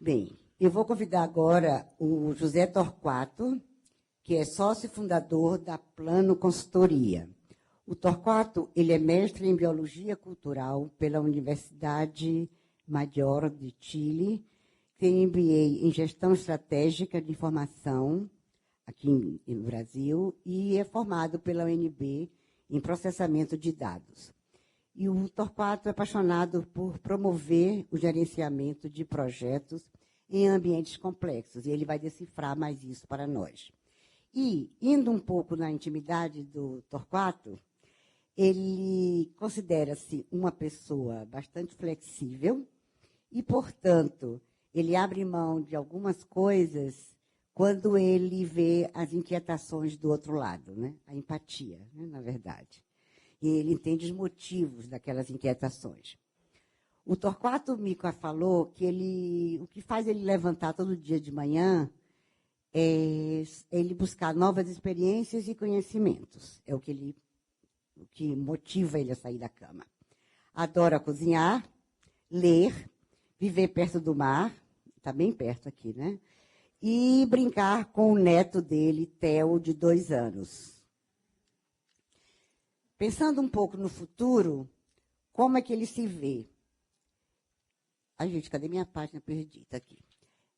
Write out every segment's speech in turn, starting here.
Bem, eu vou convidar agora o José Torquato, que é sócio fundador da Plano Consultoria. O Torquato, ele é mestre em Biologia Cultural pela Universidade Maior de Chile, tem MBA em Gestão Estratégica de Informação, aqui no Brasil, e é formado pela UNB em Processamento de Dados. E o Torquato é apaixonado por promover o gerenciamento de projetos em ambientes complexos, e ele vai decifrar mais isso para nós. E, indo um pouco na intimidade do Torquato, ele considera-se uma pessoa bastante flexível e, portanto, ele abre mão de algumas coisas quando ele vê as inquietações do outro lado, né? A empatia, né, na verdade. E ele entende os motivos daquelas inquietações. O Torquato Mica falou que o que faz ele levantar todo dia de manhã é ele buscar novas experiências e conhecimentos. É o que motiva ele a sair da cama. Adora cozinhar, ler, viver perto do mar, está bem perto aqui, né? E brincar com o neto dele, Theo, de 2 anos. Pensando um pouco no futuro, como é que ele se vê? Ai, gente, cadê minha página perdida aqui?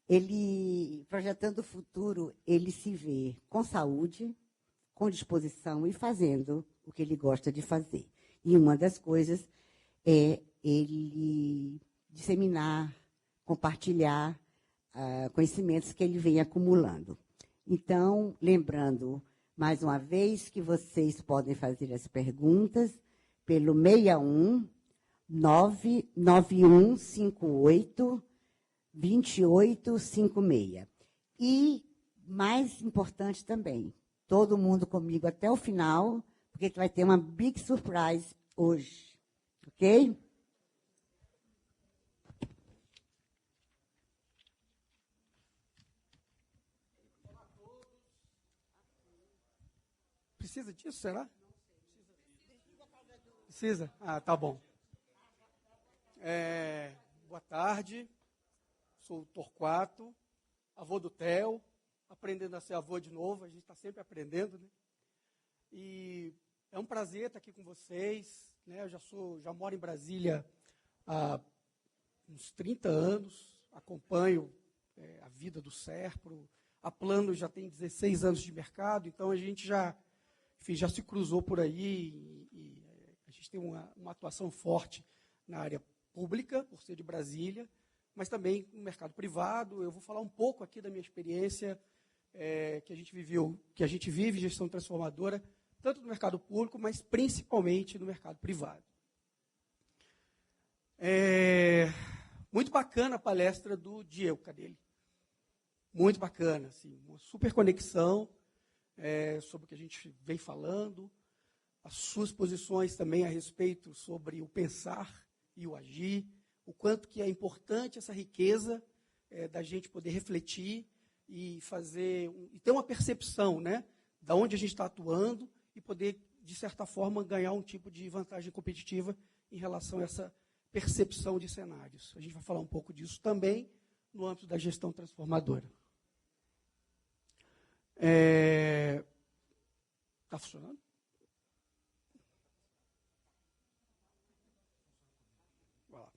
Ele, projetando o futuro, ele se vê com saúde, com disposição e fazendo o que ele gosta de fazer. E uma das coisas é ele disseminar, compartilhar conhecimentos que ele vem acumulando. Então, lembrando, mais uma vez, que vocês podem fazer as perguntas pelo 61 99158 2856. E, mais importante também, todo mundo comigo até o final, porque vai ter uma big surprise hoje. Ok? Precisa disso, será? Precisa? Ah, tá bom. Boa tarde, sou o Torquato, avô do Theo, aprendendo a ser avô de novo, a gente está sempre aprendendo, né? E é um prazer estar aqui com vocês, né? Eu já moro em Brasília há uns 30 anos, acompanho a vida do Serpro, a Plano já tem 16 anos de mercado, então a gente já se cruzou por aí e a gente tem uma atuação forte na área pública, por ser de Brasília, mas também no mercado privado. Eu vou falar um pouco aqui da minha experiência que a gente vive gestão transformadora, tanto no mercado público, mas principalmente no mercado privado. Muito bacana a palestra do Diego Cadelli. Muito bacana, assim, uma super conexão sobre o que a gente vem falando, as suas posições também a respeito sobre o pensar e o agir, o quanto que é importante essa riqueza da gente poder refletir e ter uma percepção, né, da onde a gente está atuando e poder, de certa forma, ganhar um tipo de vantagem competitiva em relação a essa percepção de cenários. A gente vai falar um pouco disso também no âmbito da gestão transformadora. Está funcionando? Vai lá.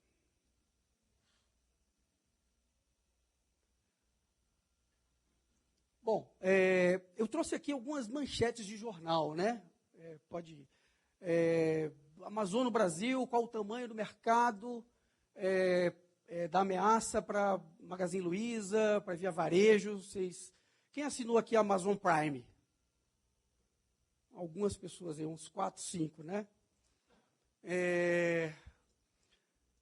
Bom, eu trouxe aqui algumas manchetes de jornal, né? Pode ir. Amazon no Brasil, qual o tamanho do mercado da ameaça para Magazine Luiza, para Via Varejo? Quem assinou aqui a Amazon Prime? Algumas pessoas aí, uns 4, 5, né?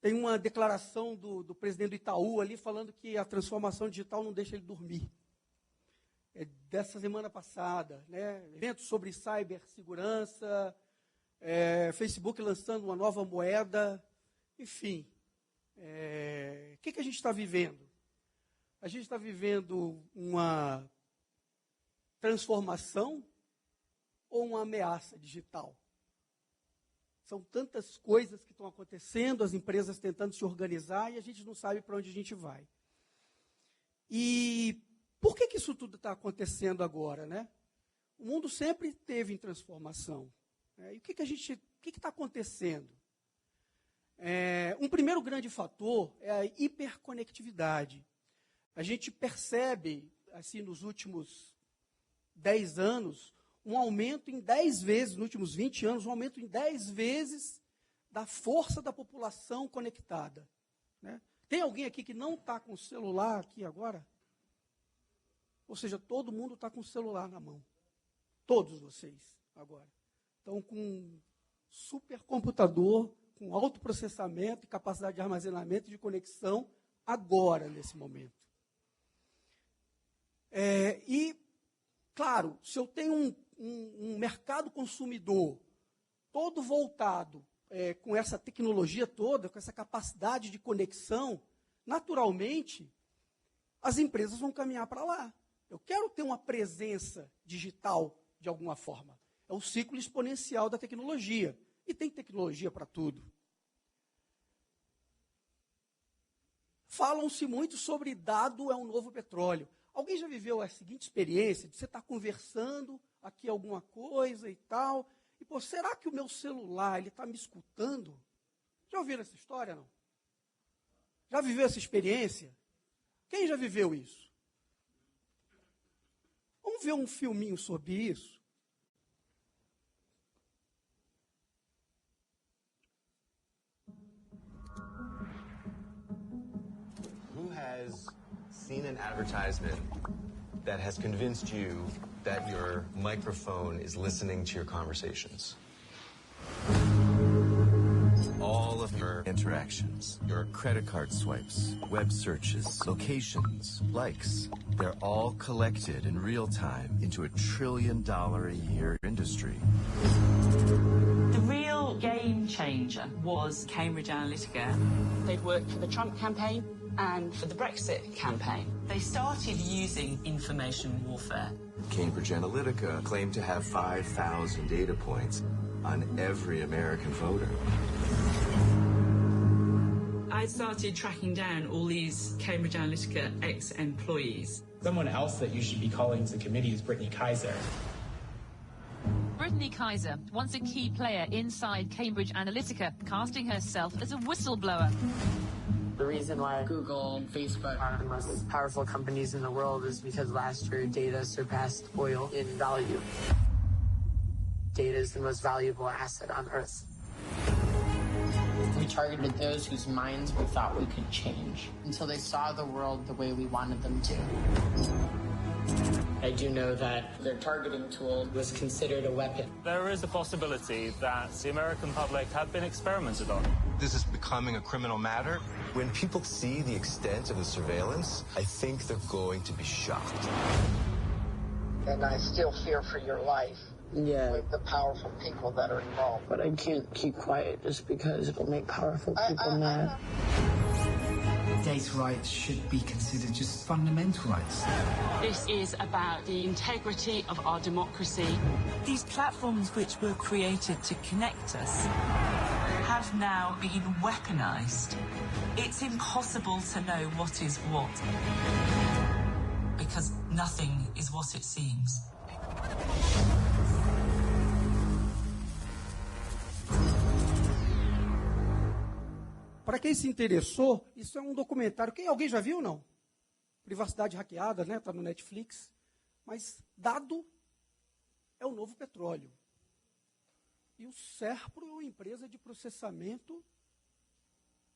Tem uma declaração do presidente do Itaú ali falando que a transformação digital não deixa ele dormir. Dessa semana passada, né? Eventos sobre cibersegurança, Facebook lançando uma nova moeda, enfim. O que a gente está vivendo? A gente está vivendo uma transformação ou uma ameaça digital? São tantas coisas que estão acontecendo, as empresas tentando se organizar e a gente não sabe para onde a gente vai. E por que isso tudo está acontecendo agora, né? O mundo sempre esteve em transformação. Né? E o que está acontecendo? Um primeiro grande fator é a hiperconectividade. A gente percebe, assim, nos últimos 10 anos, um aumento em 10 vezes, nos últimos 20 anos, um aumento em 10 vezes da força da população conectada. Né? Tem alguém aqui que não está com o celular aqui agora? Ou seja, todo mundo está com o celular na mão. Todos vocês agora. Estão com um supercomputador, com alto processamento e capacidade de armazenamento e de conexão agora, nesse momento. E, claro, se eu tenho um mercado consumidor todo voltado com essa tecnologia toda, com essa capacidade de conexão, naturalmente, as empresas vão caminhar para lá. Eu quero ter uma presença digital de alguma forma. É o ciclo exponencial da tecnologia. E tem tecnologia para tudo. Falam-se muito sobre dado é um novo petróleo. Alguém já viveu a seguinte experiência de você estar conversando aqui alguma coisa e tal, e, pô, será que o meu celular ele está me escutando? Já ouviram essa história, não? Já viveu essa experiência? Quem já viveu isso? Vamos ver um filminho sobre isso? Who has seen an advertisement that has convinced you that your microphone is listening to your conversations? All of your interactions, your credit card swipes, web searches, locations, likes, they're all collected in real time into a $1 trillion a year industry. The real game changer was Cambridge Analytica. They'd worked for the Trump campaign and for the Brexit campaign. They started using information warfare. Cambridge Analytica claimed to have 5,000 data points on every American voter. I started tracking down all these Cambridge Analytica ex-employees. Someone else that you should be calling to committee is Brittany Kaiser. Brittany Kaiser, once a key player inside Cambridge Analytica, casting herself as a whistleblower. The reason why Google and Facebook are the most powerful companies in the world is because last year data surpassed oil in value. Data is the most valuable asset on Earth. We targeted those whose minds we thought we could change until they saw the world the way we wanted them to. I do know that their targeting tool was considered a weapon. There is a possibility that the American public have been experimented on. This is becoming a criminal matter. When people see the extent of the surveillance, I think they're going to be shocked. And I still fear for your life. Yeah. With the powerful people that are involved. But I can't keep quiet just because it'll make powerful people mad. Data rights should be considered just fundamental rights. This is about the integrity of our democracy. These platforms which were created to connect us have now been weaponized. It's impossible to know what is what, because nothing is what it seems. Para quem se interessou, isso é um documentário. Alguém já viu, não? Privacidade hackeada, né? Está no Netflix. Mas dado é o novo petróleo. E o Serpro é uma empresa de processamento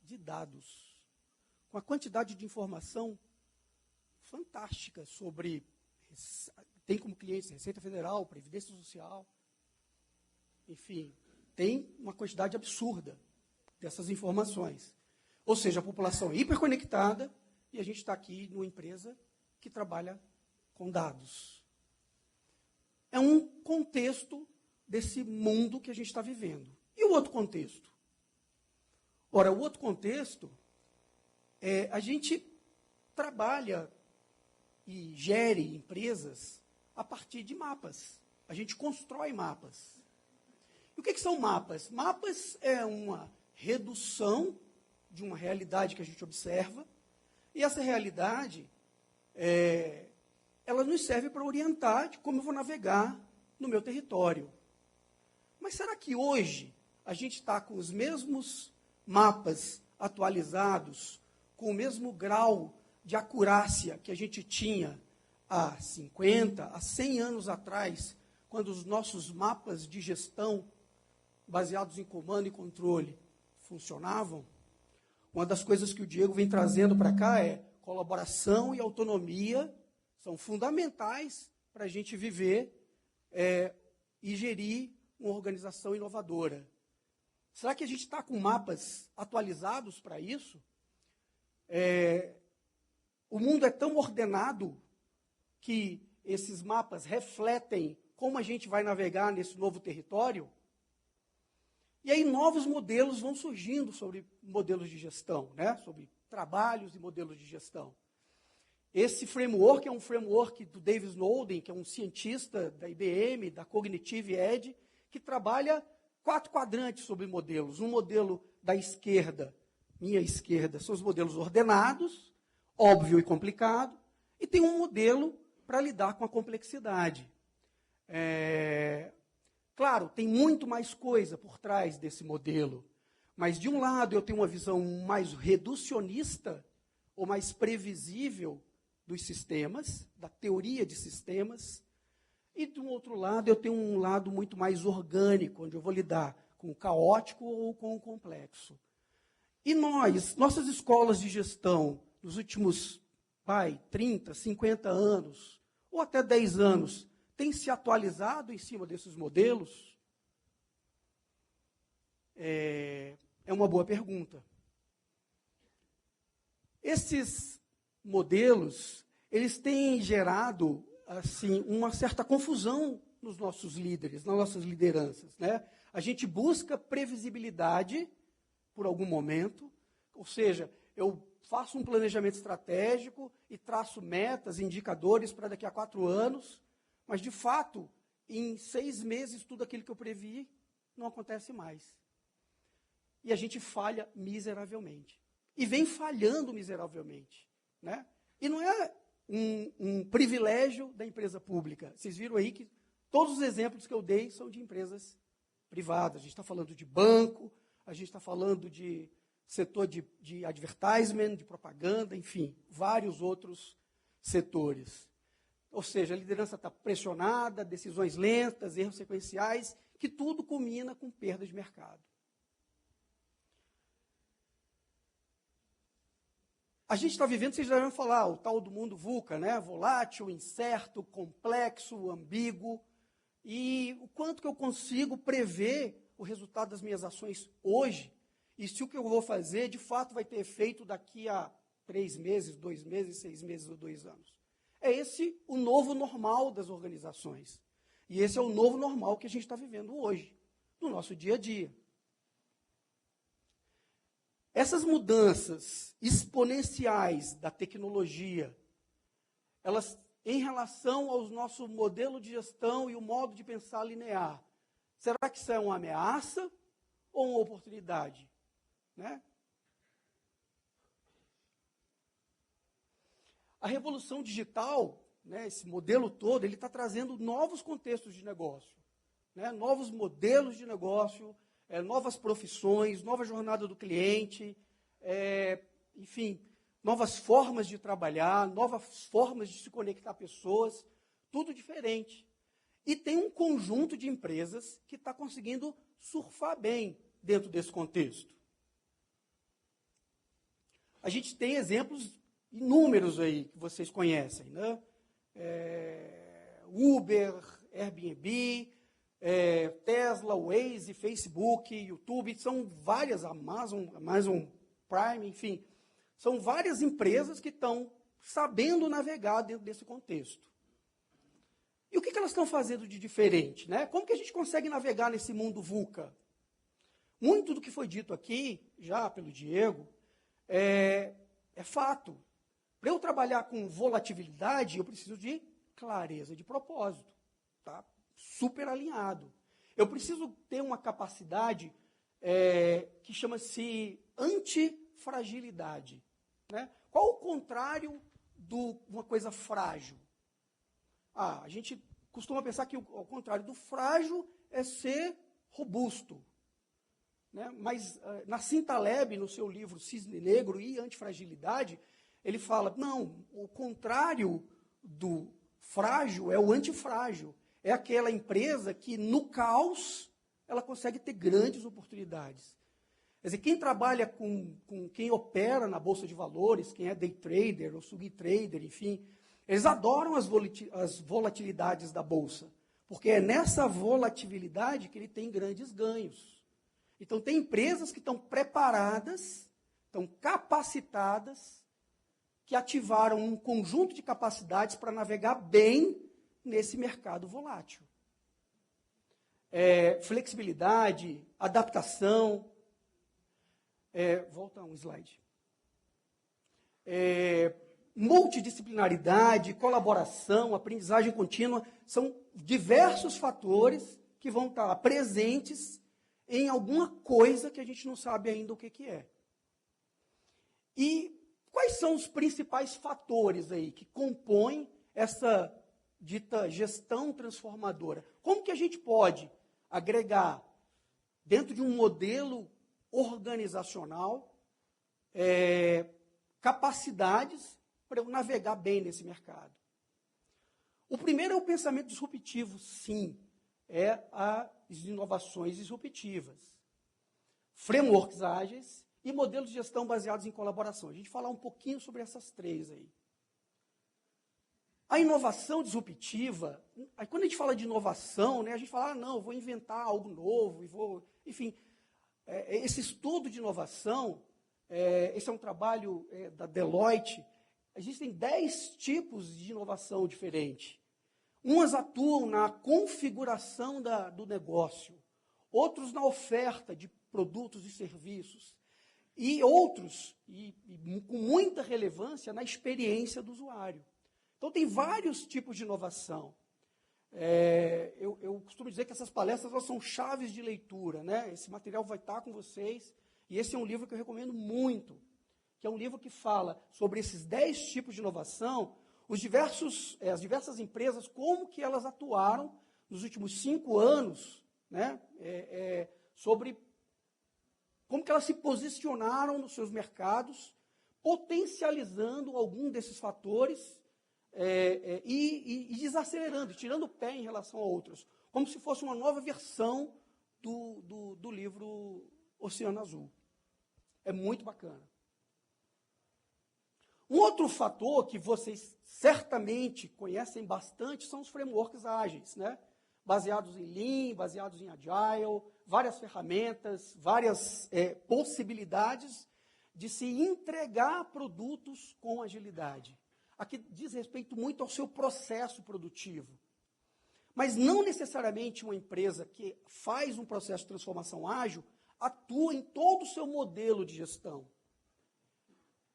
de dados, com a quantidade de informação fantástica sobre... Tem como clientes Receita Federal, Previdência Social. Enfim, tem uma quantidade absurda dessas informações. Ou seja, a população é hiperconectada e a gente está aqui numa empresa que trabalha com dados. É um contexto desse mundo que a gente está vivendo. E o outro contexto? Ora, o outro contexto é a gente trabalha e gere empresas a partir de mapas. A gente constrói mapas. E o que são mapas? Mapas é uma redução de uma realidade que a gente observa, e essa realidade ela nos serve para orientar de como eu vou navegar no meu território. Mas será que hoje a gente está com os mesmos mapas atualizados, com o mesmo grau de acurácia que a gente tinha há 50, há 100 anos atrás, quando os nossos mapas de gestão, baseados em comando e controle, funcionavam? Uma das coisas que o Diego vem trazendo para cá é colaboração e autonomia são fundamentais para a gente viver e gerir uma organização inovadora. Será que a gente está com mapas atualizados para isso? O mundo é tão ordenado que esses mapas refletem como a gente vai navegar nesse novo território? E aí novos modelos vão surgindo sobre modelos de gestão, né? Sobre trabalhos e modelos de gestão. Esse framework é um framework do Dave Snowden, que é um cientista da IBM, da Cognitive Edge, que trabalha 4 quadrantes sobre modelos. Um modelo da esquerda, minha esquerda, são os modelos ordenados, óbvio e complicado, e tem um modelo para lidar com a complexidade. Claro, tem muito mais coisa por trás desse modelo, mas de um lado eu tenho uma visão mais reducionista, ou mais previsível dos sistemas, da teoria de sistemas, e de um outro lado eu tenho um lado muito mais orgânico, onde eu vou lidar com o caótico ou com o complexo. E nossas escolas de gestão, nos últimos 30, 50 anos, ou até 10 anos, têm se atualizado em cima desses modelos? É uma boa pergunta. Esses modelos, eles têm gerado assim, uma certa confusão nos nossos líderes, nas nossas lideranças, né? A gente busca previsibilidade por algum momento, ou seja, eu faço um planejamento estratégico e traço metas, indicadores para daqui a 4 anos, mas, de fato, em 6 meses, tudo aquilo que eu previ não acontece mais. E a gente falha miseravelmente. E vem falhando miseravelmente, né? E não é um privilégio da empresa pública. Vocês viram aí que todos os exemplos que eu dei são de empresas privadas. A gente está falando de banco, a gente está falando de setor de advertisement, de propaganda, enfim, vários outros setores. Ou seja, a liderança está pressionada, decisões lentas, erros sequenciais, que tudo culmina com perda de mercado. A gente está vivendo, vocês já devem falar, o tal do mundo VUCA, né? Volátil, incerto, complexo, ambíguo. E o quanto que eu consigo prever o resultado das minhas ações hoje, e se o que eu vou fazer, de fato, vai ter efeito daqui a 3 meses, 2 meses, 6 meses ou 2 anos. É esse o novo normal das organizações. E esse é o novo normal que a gente está vivendo hoje, no nosso dia a dia. Essas mudanças exponenciais da tecnologia, elas, em relação ao nosso modelo de gestão e o modo de pensar linear, será que isso é uma ameaça ou uma oportunidade? Né? A revolução digital, né, esse modelo todo, ele está trazendo novos contextos de negócio, né, novos modelos de negócio, novas profissões, nova jornada do cliente, enfim, novas formas de trabalhar, novas formas de se conectar a pessoas, tudo diferente. E tem um conjunto de empresas que está conseguindo surfar bem dentro desse contexto. A gente tem exemplos inúmeros aí que vocês conhecem, né? Uber, Airbnb, Tesla, Waze, Facebook, YouTube, são várias, Amazon Prime, enfim, são várias empresas que estão sabendo navegar dentro desse contexto. E o que elas estão fazendo de diferente, né? Como que a gente consegue navegar nesse mundo VUCA? Muito do que foi dito aqui, já pelo Diego, é fato. Para eu trabalhar com volatilidade, eu preciso de clareza de propósito, tá? Super alinhado. Eu preciso ter uma capacidade que chama-se antifragilidade. Né? Qual o contrário de uma coisa frágil? A gente costuma pensar que, ao contrário do frágil, é ser robusto. Né? Mas Nassim Taleb, no seu livro Cisne Negro e Antifragilidade, ele fala, não, o contrário do frágil é o antifrágil. É aquela empresa que, no caos, ela consegue ter grandes oportunidades. Quer dizer, quem trabalha com quem opera na Bolsa de Valores, quem é day trader ou swing trader, enfim, eles adoram as volatilidades da Bolsa, porque é nessa volatilidade que ele tem grandes ganhos. Então, tem empresas que estão preparadas, estão capacitadas, que ativaram um conjunto de capacidades para navegar bem nesse mercado volátil. Flexibilidade, adaptação. Volta um slide. Multidisciplinaridade, colaboração, aprendizagem contínua, são diversos fatores que vão estar presentes em alguma coisa que a gente não sabe ainda o que é. E quais são os principais fatores aí que compõem essa dita gestão transformadora? Como que a gente pode agregar, dentro de um modelo organizacional, capacidades para eu navegar bem nesse mercado? O primeiro é o pensamento disruptivo, sim. É as inovações disruptivas. Frameworks ágeis e modelos de gestão baseados em colaboração. A gente vai falar um pouquinho sobre essas três aí. A inovação disruptiva, quando a gente fala de inovação, né, a gente fala, não, eu vou inventar algo novo, enfim, esse estudo de inovação, esse é um trabalho da Deloitte, existem 10 tipos de inovação diferente. Umas atuam na configuração do negócio, outros na oferta de produtos e serviços, e outros, e com muita relevância, na experiência do usuário. Então, tem vários tipos de inovação. Eu costumo dizer que essas palestras elas são chaves de leitura. Né? Esse material vai estar com vocês, e esse é um livro que eu recomendo muito, que é um livro que fala sobre esses 10 tipos de inovação, as diversas empresas, como que elas atuaram nos últimos 5 anos, né? Sobre como que elas se posicionaram nos seus mercados, potencializando algum desses fatores e desacelerando, tirando o pé em relação a outros, como se fosse uma nova versão do livro Oceano Azul. É muito bacana. Um outro fator que vocês certamente conhecem bastante são os frameworks ágeis, né? Baseados em Lean, baseados em Agile, várias ferramentas, várias possibilidades de se entregar produtos com agilidade. Aqui diz respeito muito ao seu processo produtivo. Mas não necessariamente uma empresa que faz um processo de transformação ágil atua em todo o seu modelo de gestão.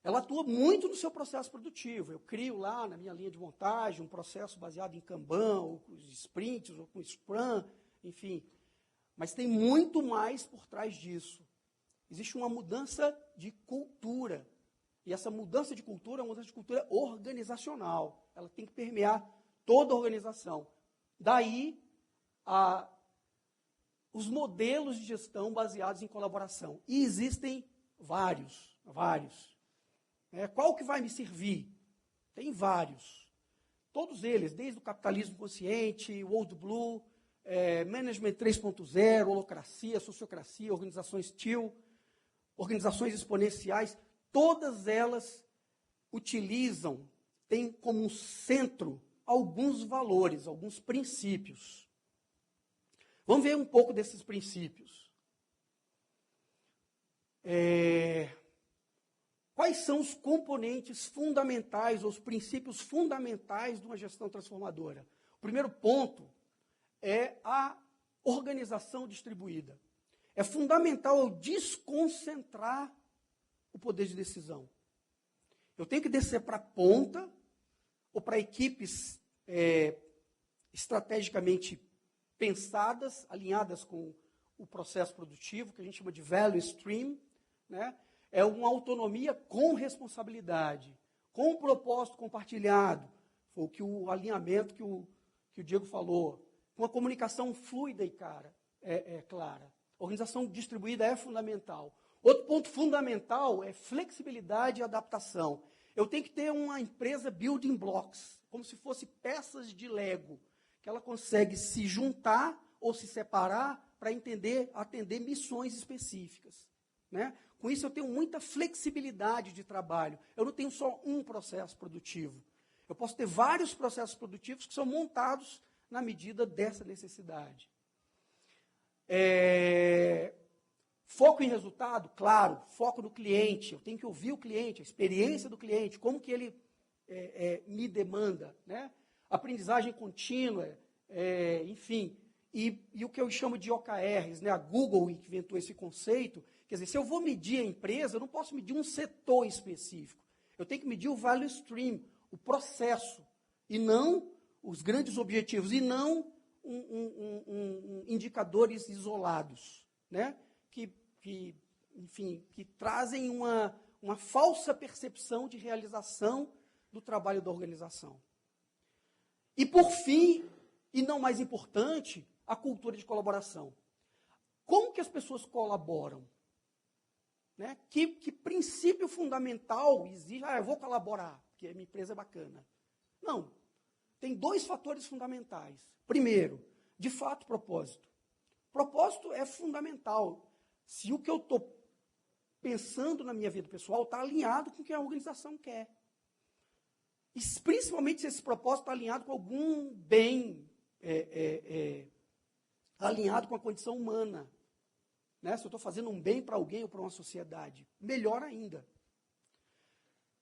Ela atua muito no seu processo produtivo. Eu crio lá na minha linha de montagem um processo baseado em Kanban, ou com sprints, ou com Scrum, enfim. Mas tem muito mais por trás disso. Existe uma mudança de cultura. E essa mudança de cultura é uma mudança de cultura organizacional. Ela tem que permear toda a organização. Daí, os modelos de gestão baseados em colaboração. E existem vários. Qual que vai me servir? Tem vários. Todos eles, desde o capitalismo consciente, o Old Blue, Management 3.0, holocracia, sociocracia, organizações TIL, organizações exponenciais, todas elas utilizam, têm como um centro alguns valores, alguns princípios. Vamos ver um pouco desses princípios. Quais são os componentes fundamentais, ou os princípios fundamentais de uma gestão transformadora? O primeiro ponto é a organização distribuída. É fundamental eu desconcentrar o poder de decisão. Eu tenho que descer para a ponta, ou para equipes estrategicamente pensadas, alinhadas com o processo produtivo, que a gente chama de value stream, né? É uma autonomia com responsabilidade. com um propósito compartilhado, foi o alinhamento que o Diego falou, com a comunicação fluida e clara. Organização distribuída é fundamental. Outro ponto fundamental é flexibilidade e adaptação. Eu tenho que ter uma empresa building blocks, como se fosse peças de Lego, que ela consegue se juntar ou se separar para atender missões específicas. Né? Com isso, eu tenho muita flexibilidade de trabalho. Eu não tenho só um processo produtivo. Eu posso ter vários processos produtivos que são montados na medida dessa necessidade. Foco em resultado? Claro, foco no cliente. Eu tenho que ouvir o cliente, a experiência do cliente, como que ele me demanda. Né? Aprendizagem contínua, enfim. E o que eu chamo de OKRs, né? A Google inventou esse conceito. Quer dizer, se eu vou medir a empresa, eu não posso medir um setor específico. Eu tenho que medir o value stream, o processo, e não os grandes objetivos, e não indicadores isolados, né? Enfim, que trazem uma falsa percepção de realização do trabalho da organização. E, por fim, e não mais importante, a cultura de colaboração. Como que as pessoas colaboram? Né? Que princípio fundamental exige? Eu vou colaborar, porque a minha empresa é bacana. Não. Tem dois fatores fundamentais. Primeiro, de fato, propósito. Propósito é fundamental. Se o que eu estou pensando na minha vida pessoal está alinhado com o que a organização quer. E principalmente se esse propósito está alinhado com algum bem, alinhado com a condição humana. Né? Se eu estou fazendo um bem para alguém ou para uma sociedade, melhor ainda.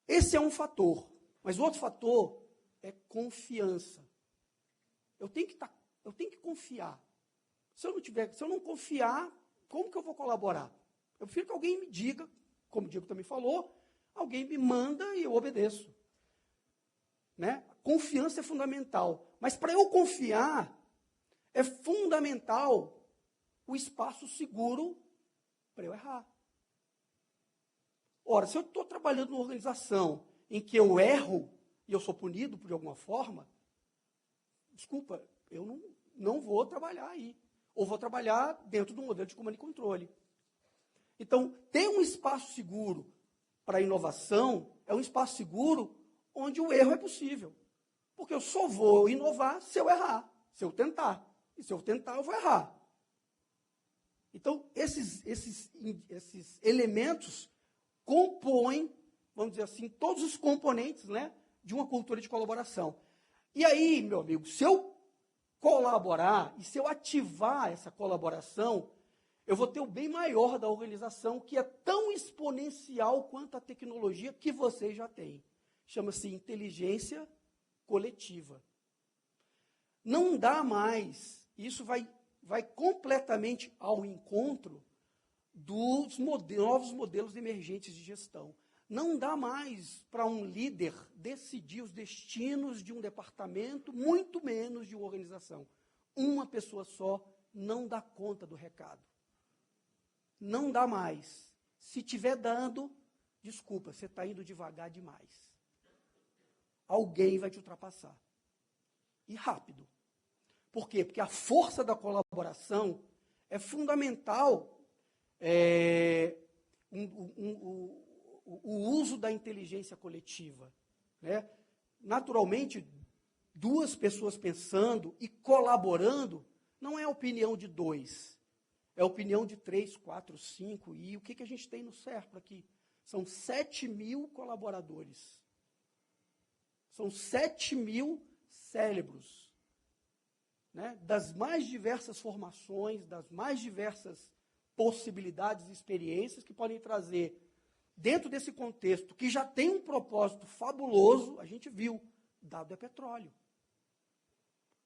Esse é um fator. Mas o outro fator é confiança. Eu tenho que confiar. Se eu não confiar, como que eu vou colaborar? Eu prefiro que alguém me diga, como o Diego também falou, alguém me manda e eu obedeço. Né? Confiança é fundamental. Mas para eu confiar, é fundamental o espaço seguro para eu errar. Ora, se eu estou trabalhando numa organização em que eu erro e eu sou punido de alguma forma, desculpa, eu não vou trabalhar aí. Ou vou trabalhar dentro do modelo de comando e controle. Então, ter um espaço seguro para a inovação é um espaço seguro onde o erro é possível. Porque eu só vou inovar se eu errar, se eu tentar. E se eu tentar, eu vou errar. Então, esses elementos compõem, vamos dizer assim, todos os componentes, né, de uma cultura de colaboração. E aí, meu amigo, se eu colaborar e se eu ativar essa colaboração, eu vou ter o bem maior da organização, que é tão exponencial quanto a tecnologia que vocês já têm. Chama-se inteligência coletiva. Não dá mais, isso vai completamente ao encontro dos novos modelos emergentes de gestão. Não dá mais para um líder decidir os destinos de um departamento, muito menos de uma organização. Uma pessoa só não dá conta do recado. Não dá mais. Se estiver dando, desculpa, você está indo devagar demais. Alguém vai te ultrapassar. E rápido. Por quê? Porque a força da colaboração é fundamental. O uso da inteligência coletiva. Né? Naturalmente, duas pessoas pensando e colaborando não é a opinião de dois. É a opinião de 3, 4, 5. E o que a gente tem no CERPRO aqui? São 7.000 colaboradores. São 7.000 cérebros. Né? Das mais diversas formações, das mais diversas possibilidades e experiências que podem trazer, dentro desse contexto, que já tem um propósito fabuloso, a gente viu, dado é petróleo.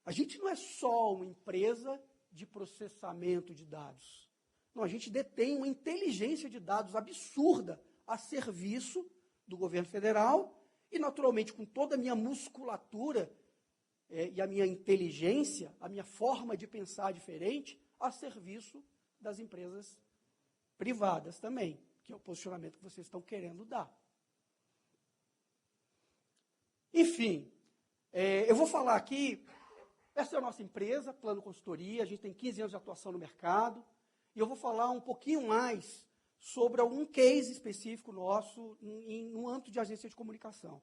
A gente não é só uma empresa de processamento de dados. Não, a gente detém uma inteligência de dados absurda a serviço do governo federal e, naturalmente, com toda a minha musculatura e a minha inteligência, a minha forma de pensar diferente, a serviço das empresas privadas também, que é o posicionamento que vocês estão querendo dar. Enfim, eu vou falar aqui, essa é a nossa empresa, Plano Consultoria, a gente tem 15 anos de atuação no mercado, e eu vou falar um pouquinho mais sobre algum case específico nosso no âmbito de agência de comunicação.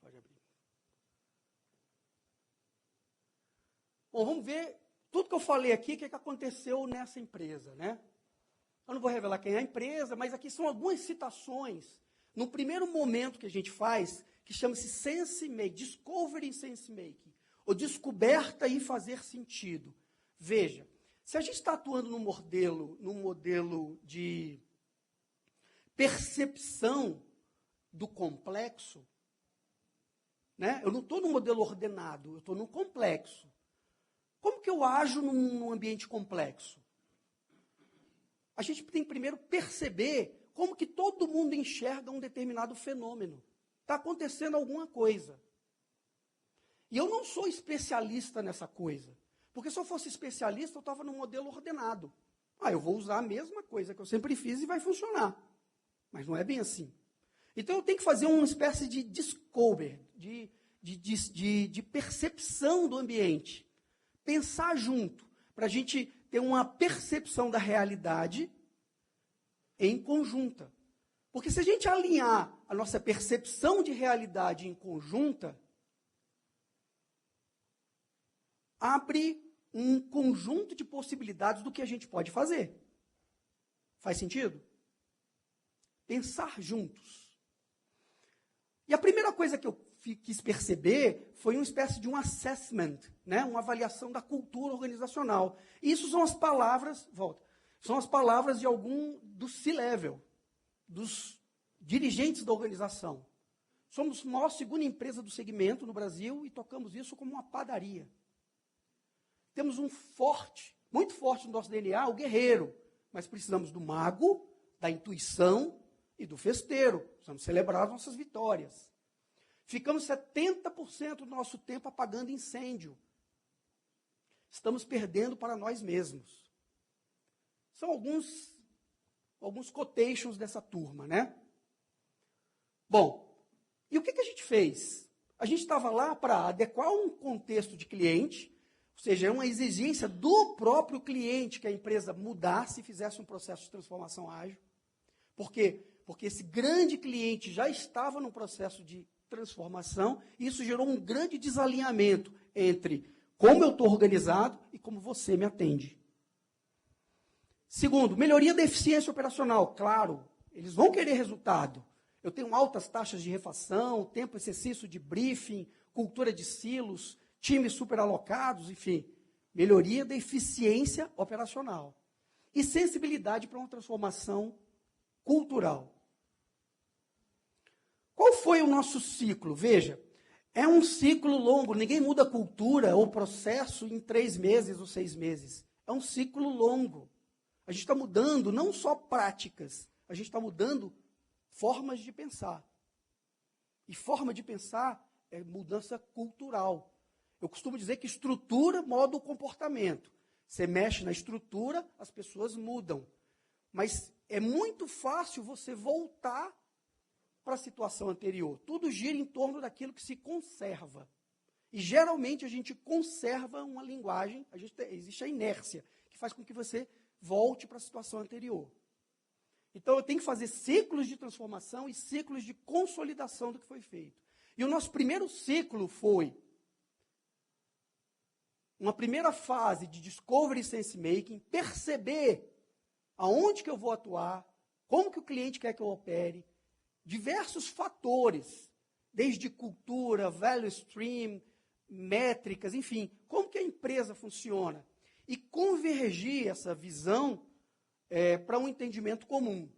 Pode abrir. Bom, vamos ver tudo que eu falei aqui, o que aconteceu nessa empresa, né? Eu não vou revelar quem é a empresa, mas aqui são algumas citações. No primeiro momento que a gente faz, que chama-se Sense Making, Discovery Sense Making, ou descoberta e fazer sentido. Veja, se a gente está atuando num modelo de percepção do complexo, né? Eu não estou num modelo ordenado, eu estou num complexo. Como que eu ajo num ambiente complexo? A gente tem que primeiro perceber como que todo mundo enxerga um determinado fenômeno. Está acontecendo alguma coisa. E eu não sou especialista nessa coisa. Porque se eu fosse especialista, eu estava num modelo ordenado. Eu vou usar a mesma coisa que eu sempre fiz e vai funcionar. Mas não é bem assim. Então eu tenho que fazer uma espécie de discover, de percepção do ambiente. Pensar junto, para a gente ter uma percepção da realidade em conjunta. Porque se a gente alinhar a nossa percepção de realidade em conjunta, abre um conjunto de possibilidades do que a gente pode fazer. Faz sentido? Pensar juntos. E a primeira coisa que eu quis perceber foi uma espécie de um assessment, né? Uma avaliação da cultura organizacional. E isso são as palavras, são as palavras de algum do C-level, dos dirigentes da organização. Somos a maior segunda empresa do segmento no Brasil e tocamos isso como uma padaria. Temos muito forte no nosso DNA, o guerreiro, mas precisamos do mago, da intuição e do festeiro. Precisamos celebrar as nossas vitórias. Ficamos 70% do nosso tempo apagando incêndio. Estamos perdendo para nós mesmos. São alguns quotations dessa turma, né? Bom, e o que a gente fez? A gente estava lá para adequar um contexto de cliente, ou seja, uma exigência do próprio cliente que a empresa mudasse e fizesse um processo de transformação ágil. Por quê? Porque esse grande cliente já estava num processo de transformação, e isso gerou um grande desalinhamento entre como eu estou organizado e como você me atende. Segundo, melhoria da eficiência operacional. Claro, eles vão querer resultado. Eu tenho altas taxas de refação, tempo excessivo de briefing, cultura de silos, times superalocados, enfim. Melhoria da eficiência operacional. E sensibilidade para uma transformação cultural. Qual foi o nosso ciclo? Veja, é um ciclo longo. Ninguém muda a cultura ou processo em 3 meses ou 6 meses. É um ciclo longo. A gente está mudando não só práticas, a gente está mudando formas de pensar. E forma de pensar é mudança cultural. Eu costumo dizer que estrutura moda o comportamento. Você mexe na estrutura, as pessoas mudam. Mas é muito fácil você voltar para a situação anterior. Tudo gira em torno daquilo que se conserva. E geralmente a gente conserva uma linguagem, existe a inércia, que faz com que você volte para a situação anterior. Então eu tenho que fazer ciclos de transformação e ciclos de consolidação do que foi feito. E o nosso primeiro ciclo foi uma primeira fase de discovery sense making, perceber aonde que eu vou atuar, como que o cliente quer que eu opere, diversos fatores, desde cultura, value stream, métricas, enfim, como que a empresa funciona. E convergir essa visão para um entendimento comum.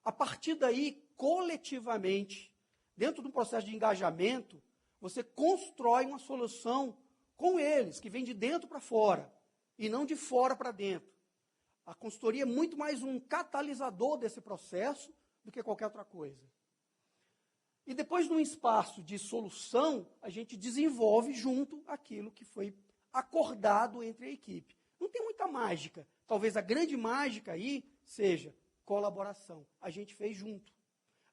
A partir daí, coletivamente, dentro do processo de engajamento, você constrói uma solução com eles, que vem de dentro para fora, e não de fora para dentro. A consultoria é muito mais um catalisador desse processo do que qualquer outra coisa. E depois, num espaço de solução, a gente desenvolve junto aquilo que foi acordado entre a equipe. Não tem muita mágica. Talvez a grande mágica aí seja colaboração. A gente fez junto.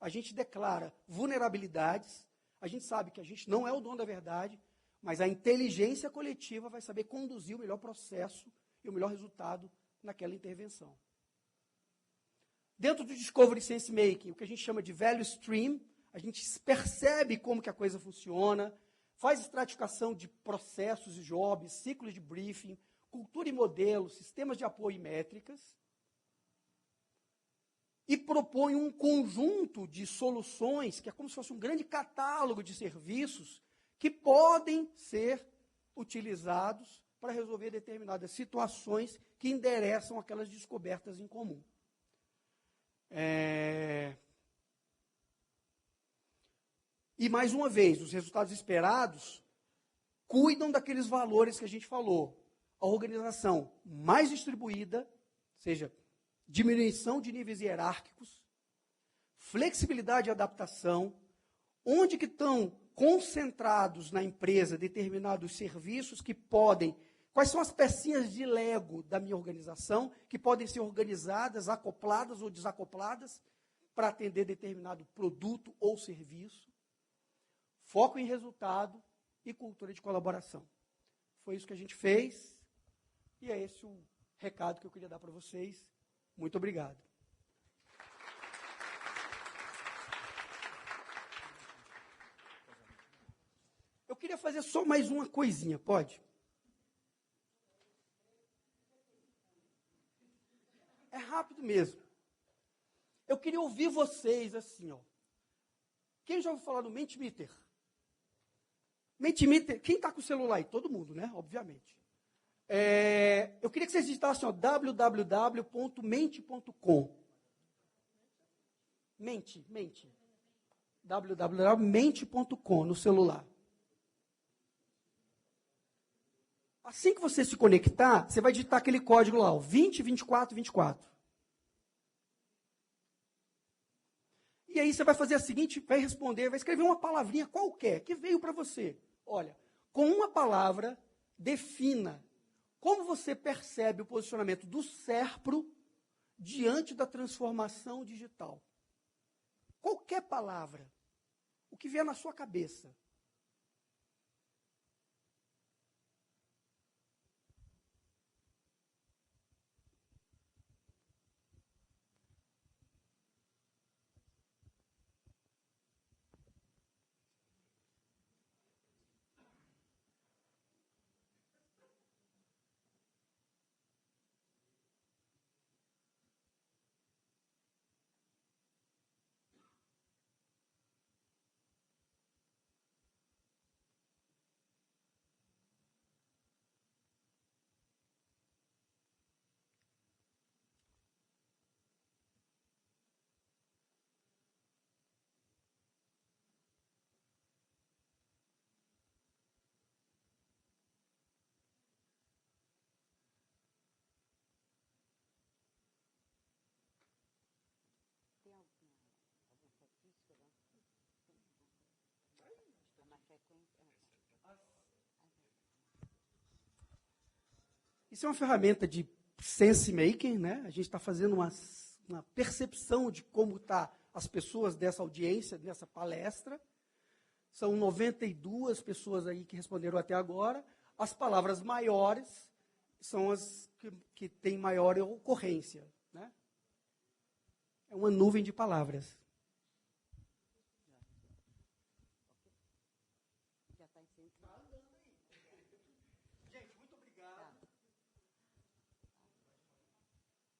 A gente declara vulnerabilidades. A gente sabe que a gente não é o dono da verdade, mas a inteligência coletiva vai saber conduzir o melhor processo e o melhor resultado naquela intervenção. Dentro do Discovery Sense Making, o que a gente chama de Value Stream, a gente percebe como que a coisa funciona, faz estratificação de processos e jobs, ciclos de briefing, cultura e modelo, sistemas de apoio e métricas, e propõe um conjunto de soluções, que é como se fosse um grande catálogo de serviços, que podem ser utilizados para resolver determinadas situações que endereçam aquelas descobertas em comum. E, mais uma vez, os resultados esperados cuidam daqueles valores que a gente falou. A organização mais distribuída, ou seja, diminuição de níveis hierárquicos, flexibilidade e adaptação, onde que estão concentrados na empresa determinados serviços que podem, quais são as pecinhas de Lego da minha organização, que podem ser organizadas, acopladas ou desacopladas, para atender determinado produto ou serviço, foco em resultado e cultura de colaboração. Foi isso que a gente fez, e é esse o recado que eu queria dar para vocês. Muito obrigado. Eu queria fazer só mais uma coisinha, pode? É rápido mesmo. Eu queria ouvir vocês assim, ó. Quem já ouviu falar do Mentimeter? Mentimeter, quem está com o celular aí? Todo mundo, né? Obviamente. Eu queria que vocês digitassem www.mente.com. Mente. www.mente.com no celular. Assim que você se conectar, você vai digitar aquele código lá, 202424. E aí você vai fazer a seguinte, vai responder, vai escrever uma palavrinha qualquer que veio para você. Olha, com uma palavra, defina como você percebe o posicionamento do SERPRO diante da transformação digital. Qualquer palavra, o que vier na sua cabeça. Isso é uma ferramenta de sense making, né? A gente está fazendo uma percepção de como estão as pessoas dessa audiência, dessa palestra. São 92 pessoas aí que responderam até agora. As palavras maiores são as que têm maior ocorrência, né? É uma nuvem de palavras. Gente, muito obrigado.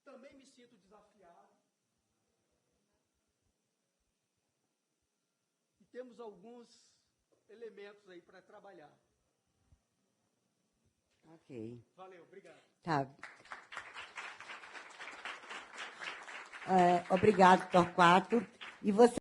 Também me sinto desafiado. E temos alguns elementos aí para trabalhar. Ok. Valeu, obrigado. Tá. Obrigado, Torquato. E você